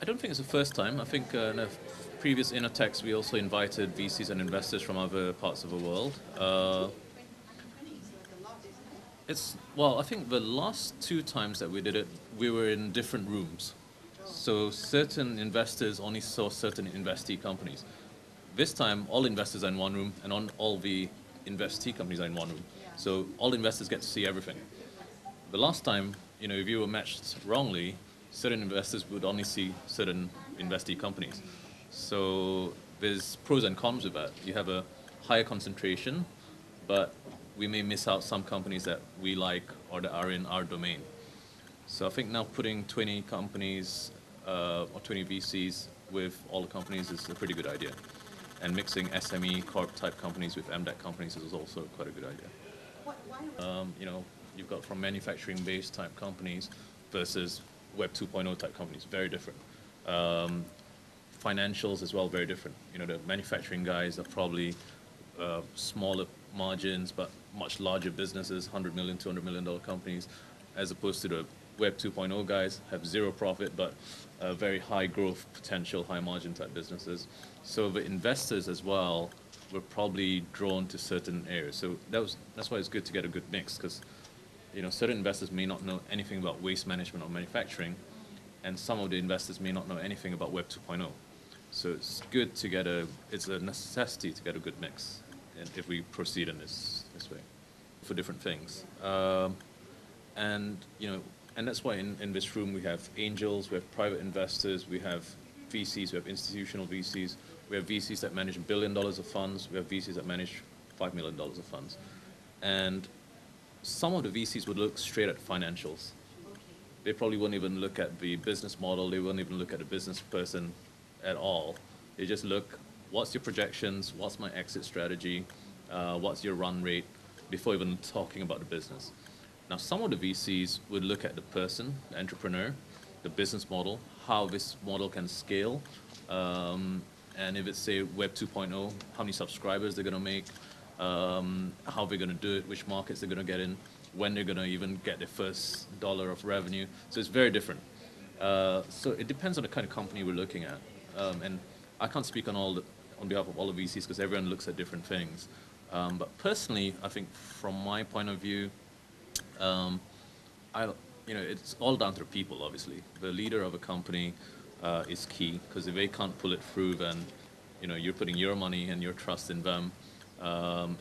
I don't think it's the first time. I think in a previous Innotex we also invited VCs and investors from other parts of the world. I think the last two times that we did it, we were in different rooms. So certain investors only saw certain investee companies. This time, all investors are in one room, and all the investee companies are in one room. So all investors get to see everything. The last time, if you were matched wrongly, certain investors would only see certain investee companies. So there's pros and cons with that. You have a higher concentration, but we may miss out some companies that we like or that are in our domain. So I think now putting 20 companies or 20 VCs with all the companies is a pretty good idea. And mixing SME corp type companies with MDeC companies is also quite a good idea. You've got from manufacturing based type companies versus Web 2.0 type companies, very different. Financials as well, very different. The manufacturing guys are probably smaller margins, but much larger businesses, $100 million, $200 million companies, as opposed to the Web 2.0 guys have zero profit, but very high growth potential, high margin type businesses. So the investors as well were probably drawn to certain areas. So that's why it's good to get a good mix, because certain investors may not know anything about waste management or manufacturing, and some of the investors may not know anything about Web 2.0. So it's good to it's a necessity to get a good mix if we proceed in this way for different things. And that's why in this room we have angels, we have private investors, we have VCs, we have institutional VCs, we have VCs that manage $1 billion of funds, we have VCs that manage $5 million of funds. And some of the VCs would look straight at financials. They probably wouldn't even look at the business model, they wouldn't even look at the business person at all. They just look, what's your projections, what's my exit strategy, what's your run rate, before even talking about the business. Now, some of the VCs would look at the person, the entrepreneur, the business model, how this model can scale, and if it's, say, Web 2.0, how many subscribers they're going to make, how they're going to do it, which markets they're going to get in, when they're going to even get their first dollar of revenue. So it's very different. So it depends on the kind of company we're looking at. And I can't speak on behalf of all the VCs because everyone looks at different things. But personally, I think from my point of view, it's all down to the people, obviously. The leader of a company is key, because if they can't pull it through, then you're putting your money and your trust in them.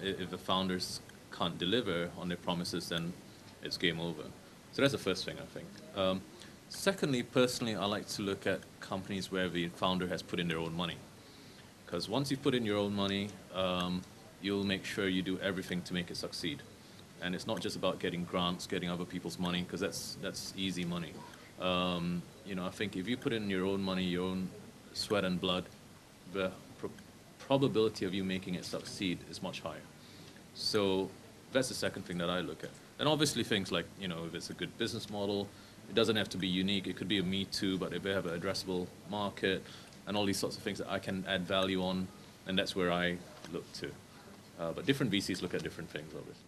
If the founders can't deliver on their promises, then it's game over. So that's the first thing, I think. Secondly, personally, I like to look at companies where the founder has put in their own money. Because once you've put in your own money, you'll make sure you do everything to make it succeed. And it's not just about getting grants, getting other people's money, because that's easy money. I think if you put in your own money, your own sweat and blood, the probability of you making it succeed is much higher. So that's the second thing that I look at. And obviously things like, if it's a good business model, it doesn't have to be unique. It could be a me too, but if they have an addressable market and all these sorts of things that I can add value on, and that's where I look to. But different VCs look at different things, obviously.